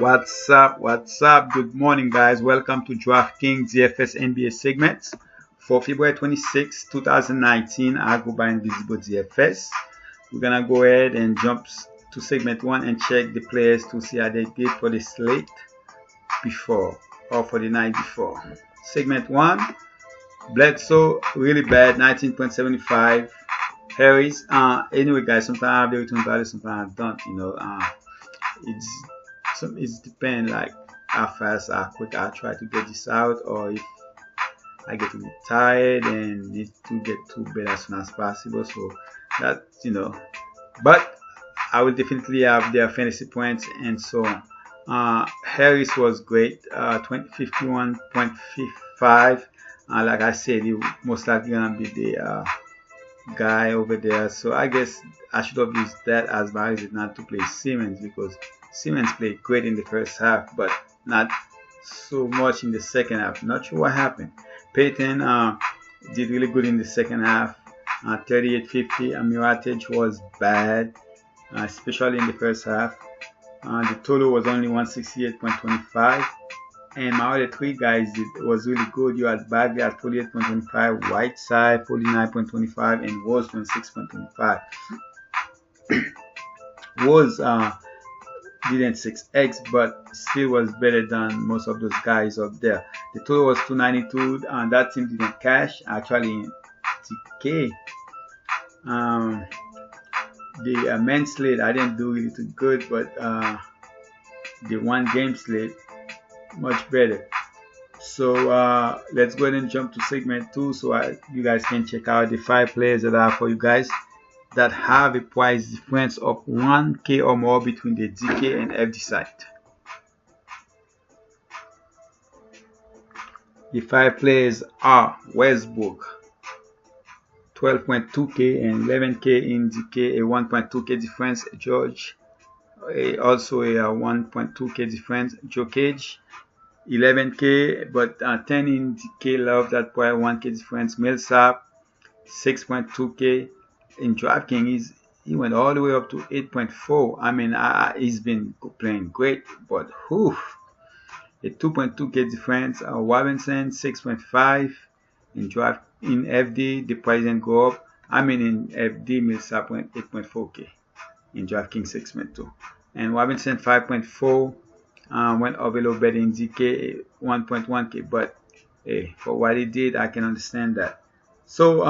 What's up? Good morning, guys. Welcome to Draftkingsdfs NBA segments for February 26, 2019. I go by Invisible DFS. We're gonna go ahead and jump to segment 1 and check the players to see how they did for the slate before or for the night before. Segment 1, Bledsoe, really bad, 19.75. Harris, anyway, guys, sometimes I have the return value, sometimes I don't, it's depend like how fast, how quick I try to get this out, or if I get tired and need to get to bed as soon as possible. So that, but I will definitely have their fantasy points and so on. Harris was great, 51.55. Like I said, he most likely gonna be the guy over there. So I guess I should have used that as my reason not to play Simmons, because Simmons played great in the first half, but not so much in the second half. Not sure what happened. Payton did really good in the second half. 38.50. Miratage was bad, especially in the first half. The total was only 168.25. And my other three guys was really good. You had Bagley at 48.25, Whiteside 49.25, and Rose 26.25. Rose didn't 6x, but still was better than most of those guys up there. The total was 292, and that team didn't cash. Actually, in TK, the men's slate I didn't do really too good, but the one game slate much better. So let's go ahead and jump to segment 2 so you guys can check out the 5 players that are for you guys that have a price difference of 1k or more between the DK and FD site. The 5 players are Westbrook, 12.2k and 11k in DK, a 1.2k difference. George, also a 1.2k difference. Jokic, 11k but 10 in DK. Love that price, 1k difference. Millsap, 6.2k. In DraftKings, he went all the way up to 8.4. I mean, he's been playing great, but a 2.2k difference. Robinson, 6.5. In FD, the price didn't go up. I mean, in FD, Millsap went 8.4k in DraftKings segment 2, and Robinson 5.4 went up a little bit in DK, 1.1k. But hey, for what he did, I can understand that. So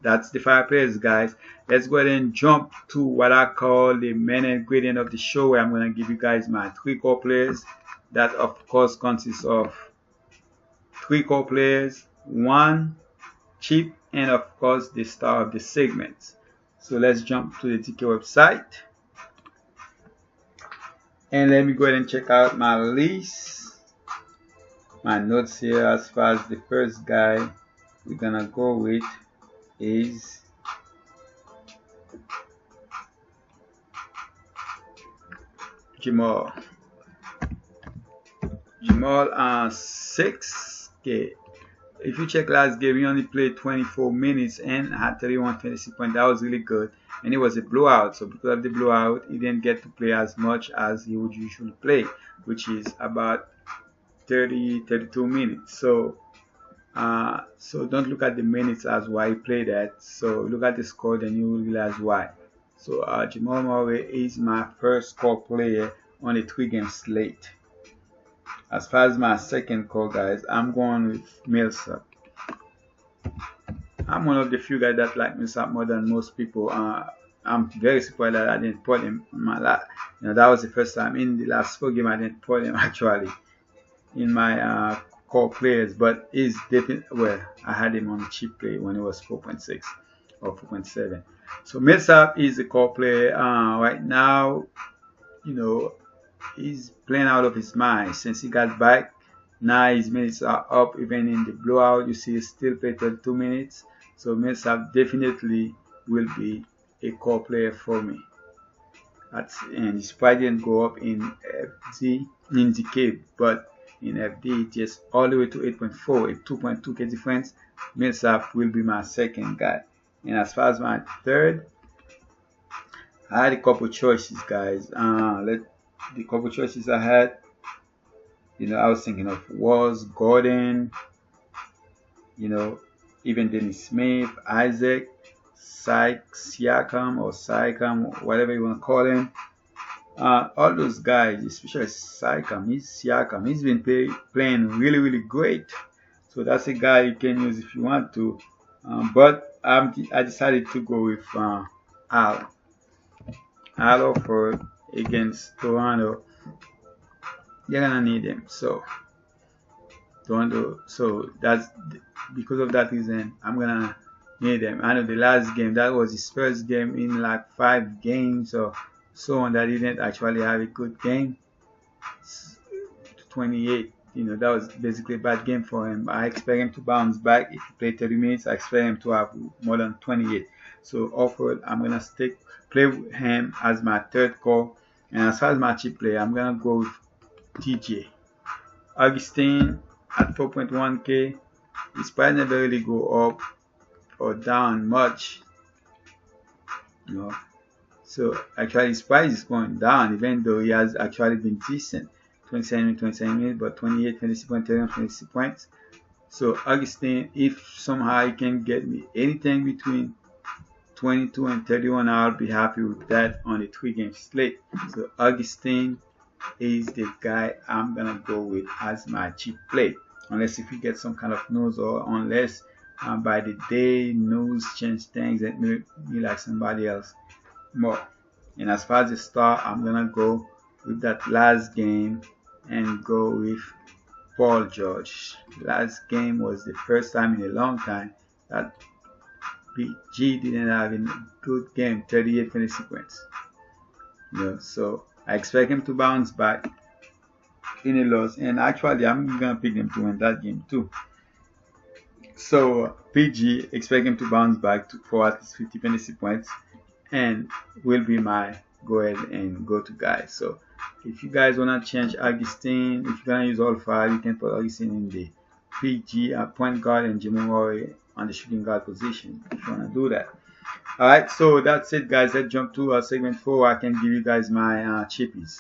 that's the 5 players, guys. Let's go ahead and jump to what I call the main ingredient of the show, where I'm going to give you guys my 3 core players. That, of course, consists of 3 core players, 1 cheap, and of course the star of the segment. So let's jump to the DK website, and let me go ahead and check out my list, my notes here. As far as the first guy we're gonna go with is Jamal 6k. If you check last game, he only played 24 minutes and had 31 fantasy points. That was really good, and it was a blowout. So because of the blowout, he didn't get to play as much as he would usually play, which is about 32 minutes. So so don't look at the minutes as why he played that. So look at the score, then you will realize why. So Jamal Murray is my first core player on a 3-game slate. As far as my second core, guys, I'm going with Millsap. I'm one of the few guys that like Millsap more than most people. I'm very surprised that I didn't put him in my last. That was the first time in the last 4 games I didn't put him actually in my core players. But he's definitely, well, I had him on the cheap play when it was 4.6 or 4.7. So Millsap is a core player right now. He's playing out of his mind since he got back. Now his minutes are up. Even in the blowout, you see he still played 32 minutes. So Millsap definitely will be a core player for me. And his price didn't go up in FD, in DK, but in FD just all the way to 8.4, a 2.2k difference. Millsap will be my second guy. And as far as my third, I had a couple choices, guys. the couple choices I had, I was thinking of Walls, Gordon, even Dennis Smith, Isaac, Siakam or Siakam, whatever you want to call him. All those guys, especially Siakam, he's been playing really, really great. So that's a guy you can use if you want to. But I decided to go with Al Horford against Toronto. They're gonna need him. So Toronto. So that's because of that reason I'm gonna need them. I know the last game, that was his first game in like 5 games or so on, that he didn't actually have a good game. 28, that was basically a bad game for him. I expect him to bounce back. If he played 30 minutes, I expect him to have more than 28. So Horford, I'm gonna play with him as my third call. And as far as my cheap play, I'm gonna go with TJ. Augustine at 4.1k. His price never really go up or down much. So actually his price is going down, even though he has actually been decent. 27 minutes, but 28, 26 points. So Augustine, if somehow he can get me anything between 22 and 31, I'll be happy with that on a 3-game slate. So Augustine is the guy I'm gonna go with as my cheap play, unless if you get some kind of news, or unless by the day news change things and make me like somebody else more. And as far as the star, I'm gonna go with that last game and go with Paul George. Last game was the first time in a long time that PG didn't have a good game, 38 fantasy points. So I expect him to bounce back in a loss, and actually I'm gonna pick him to win that game too. So PG, expect him to bounce back for at least 50 fantasy points, and will be my go ahead and go to guys. So if you guys wanna change Augustine, if you're gonna use all 5, you can put Augustine in the PG at point guard and Jimmy Murray on the shooting guard position if you wanna do that. Alright, so that's it guys. Let's jump to segment 4. I can give you guys my chippies,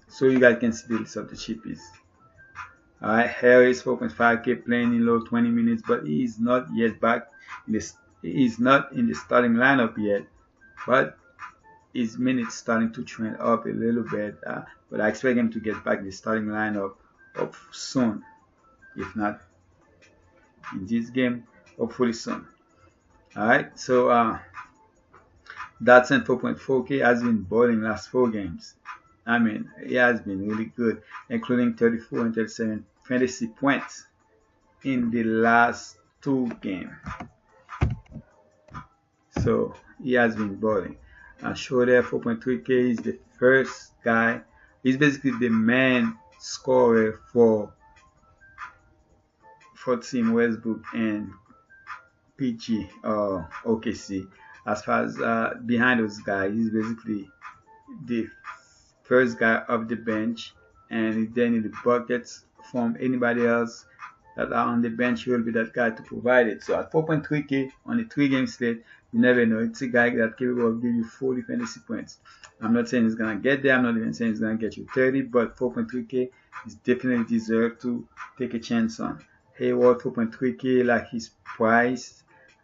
so you guys can see the list of the chippies. Alright, Harris 4.5k, playing in low 20 minutes, but he is not yet back in this. He is not in the starting lineup yet, but his minutes starting to trend up a little bit. But I expect him to get back in the starting lineup up soon, if not in this game, hopefully soon. Alright, so Datsun 4.4k has been balling last 4 games. I mean, he has been really good, including 34 and 37 fantasy points in the last 2 games. So he has been balling. Schroeder 4.3k is the first guy. He's basically the main scorer for Team Westbrook and PG or OKC. As far as behind those guys, he's basically the first guy off the bench, and if they need the buckets from anybody else that are on the bench, he will be that guy to provide it. So at 4.3k on a 3-game slate, you never know. It's a guy that's capable of giving you 40 fantasy points. I'm not saying he's gonna get there. I'm not even saying he's gonna get you 30, but 4.3k is definitely deserved to take a chance on. Hayward 4.3k, like his price,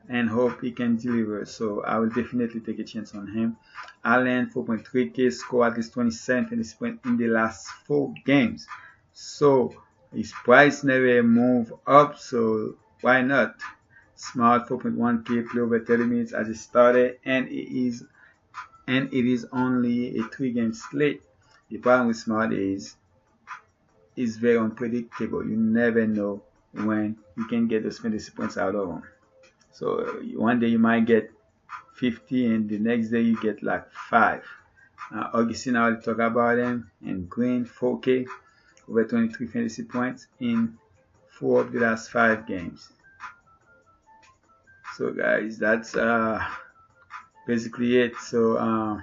and hope he can deliver. So I will definitely take a chance on him. Allen 4.3k, score at least 27 fantasy points in the last 4 games. So his price never move up, so why not? Smart 4.1k, play over 30 minutes as a starter, and it is only a 3-game slate. The problem with Smart is very unpredictable. You never know when you can get those fantasy points out of him. So one day you might get 50, and the next day you get like 5. Augustine, I will talk about him. And Green 4k, over 23 fantasy points in 4 of the last 5 games. So guys, that's basically it. So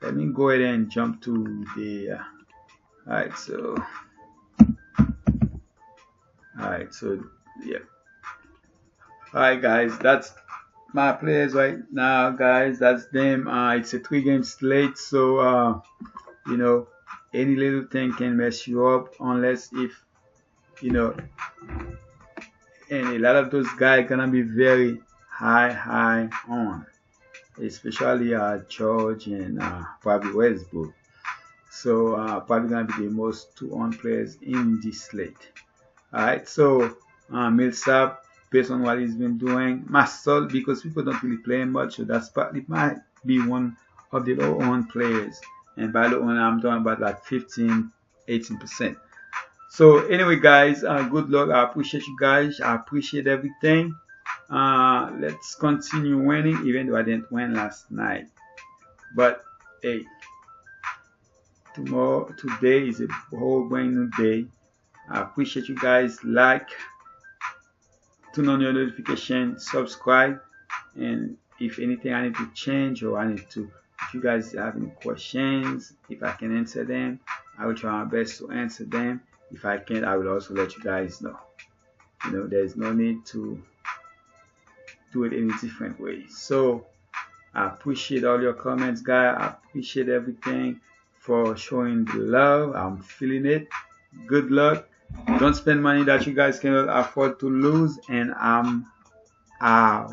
let me go ahead and jump to the alright, so yeah. Alright guys, that's my players right now, guys. That's them. It's a 3-game slate, so you know, any little thing can mess you up unless if you know, and a lot of those guys gonna be very high on, especially George and probably Westbrook. So probably gonna be the most 2-on players in this slate. Alright, so Millsap, based on what he's been doing, Masol, because people don't really play him much, so that's probably might be one of the low-on players. And by low-on, I'm talking about like 15-18%. So anyway, guys, good luck. I appreciate you guys. I appreciate everything. Let's continue winning, even though I didn't win last night. But hey, today is a whole brand new day. I appreciate you guys. Like, turn on your notification, subscribe, and if anything I need to change or if you guys have any questions, if I can answer them, I will try my best to answer them. If I can't, I will also let you guys know. You know, there's no need to do it any different way. So I appreciate all your comments, guys. I appreciate everything for showing the love. I'm feeling it. Good luck. Don't spend money that you guys cannot afford to lose. And I'm out.